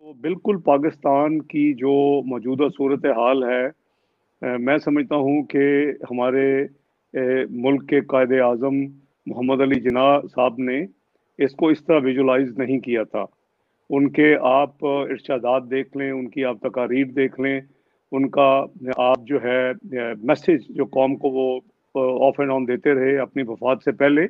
तो बिल्कुल पाकिस्तान की जो मौजूदा सूरत हाल है, मैं समझता हूँ कि हमारे मुल्क के कायद आज़म मोहम्मद अली जिन्ना साहब ने इसको इस तरह विजुलाइज नहीं किया था। उनके आप इरशादात देख लें, उनकी आप तकारीर देख लें, उनका आप जो है मैसेज जो कौम को वो ऑफ एंड ऑन देते रहे अपनी वफात से पहले,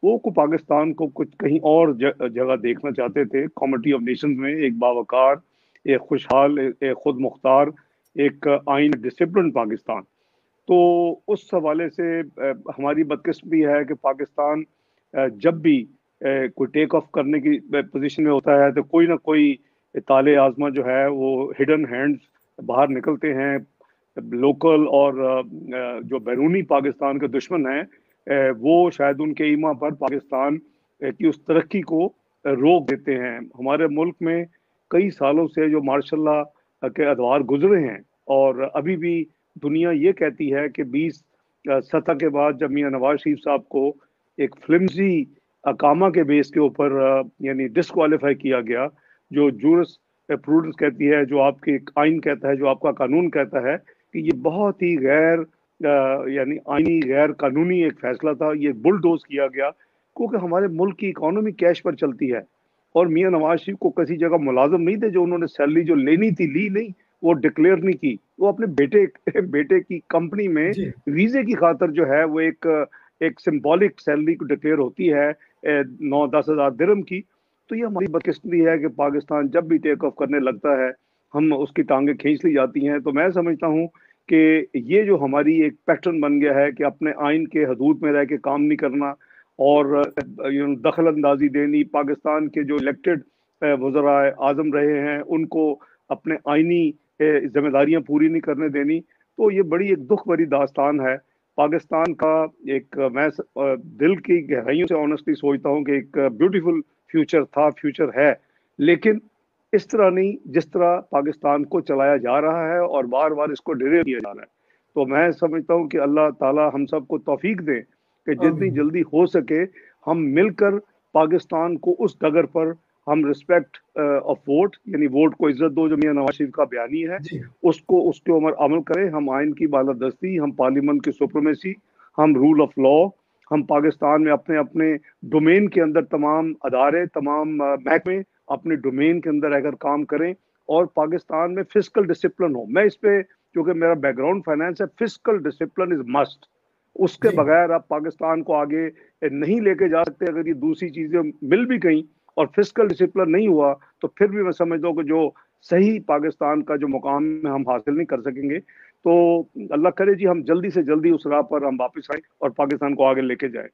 वो को पाकिस्तान को कुछ कहीं और जगह देखना चाहते थे। कॉमिटी ऑफ नेशंस में एक बावकार, एक खुशहाल, एक खुद मुख्तार, एक आइन डिसिप्लिन पाकिस्तान। तो उस हवाले से हमारी बदकिस्मती है कि पाकिस्तान जब भी कोई टेक ऑफ करने की पोजीशन में होता है तो कोई ना कोई ताले आजमा जो है वो हिडन हैंड्स बाहर निकलते हैं। लोकल और जो बैरूनी पाकिस्तान के दुश्मन हैं, वो शायद उनके ईमा पर पाकिस्तान की उस तरक्की को रोक देते हैं। हमारे मुल्क में कई सालों से जो मार्शल के अदवार गुजरे हैं, और अभी भी दुनिया ये कहती है कि 20 सतह के बाद जब मियां नवाज शरीफ साहब को एक फ्लिमजी अकामा के बेस के ऊपर यानी डिस्क्वालीफाई किया गया, जो जूरिस प्रूडेंस कहती है, जो आपकी आइन कहता है, जो आपका कानून कहता है कि ये बहुत ही गैर यानी आईनी गैर कानूनी एक फैसला था, ये बुलडोज किया गया, क्योंकि हमारे मुल्क की इकोनॉमी कैश पर चलती है। और मियां नवाज शरीफ को किसी जगह मुलाजम नहीं थे, जो उन्होंने सैलरी जो लेनी थी ली नहीं, वो डिक्लेयर नहीं की। वो अपने बेटे की कंपनी में जी। वीजे की खातर जो है वो एक सिंबॉलिक सैलरी को डिक्लेयर होती है 9-10 हज़ार दिरहम की। तो ये हमारी बदकिस्मती है कि पाकिस्तान जब भी टेक ऑफ करने लगता है, हम उसकी टांगे खींच ली जाती हैं। तो मैं समझता हूँ कि ये जो हमारी एक पैटर्न बन गया है कि अपने आइन के हदूद में रह के काम नहीं करना और दखल अंदाजी देनी, पाकिस्तान के जो इलेक्टेड वज़रा आज़म रहे हैं उनको अपने आइनी जिम्मेदारियां पूरी नहीं करने देनी। तो ये बड़ी एक दुख भरी दास्तान है पाकिस्तान का। एक मैं दिल की गहराइयों से ऑनेस्टली सोचता हूँ कि एक ब्यूटीफुल फ्यूचर था, फ्यूचर है, लेकिन इस तरह नहीं जिस तरह पाकिस्तान को चलाया जा रहा है और बार बार इसको डिले किया जा रहा है। तो मैं समझता हूँ कि अल्लाह ताला हम सबको तौफीक दे कि जितनी आमीन। जल्दी हो सके हम मिलकर पाकिस्तान को उस डगर पर हम रिस्पेक्ट ऑफ वोट, यानी वोट को इज्जत दो, जो मियां नवाज शरीफ का बयानी है, जी। उसको उसके ऊपर अमल करें। हम आइन की बालादस्ती, हम पार्लियामेंट की सुप्रीमेसी, हम रूल ऑफ लॉ, हम पाकिस्तान में अपने अपने डोमेन के अंदर तमाम अदारे, तमाम महकमे अपने डोमेन के अंदर अगर काम करें और पाकिस्तान में फिस्कल डिसिप्लिन हो। मैं इस पे, क्योंकि मेरा बैकग्राउंड फाइनेंस है, फिस्कल डिसिप्लिन इज मस्ट। उसके जी। बगैर आप पाकिस्तान को आगे नहीं लेके जा सकते। अगर ये दूसरी चीजें मिल भी गई और फिस्कल डिसिप्लिन नहीं हुआ, तो फिर भी मैं समझता हूँ कि जो सही पाकिस्तान का जो मुकाम है हम हासिल नहीं कर सकेंगे। तो अल्लाह करे जी हम जल्दी से जल्दी उस राह पर हम वापस आए और पाकिस्तान को आगे लेके जाए।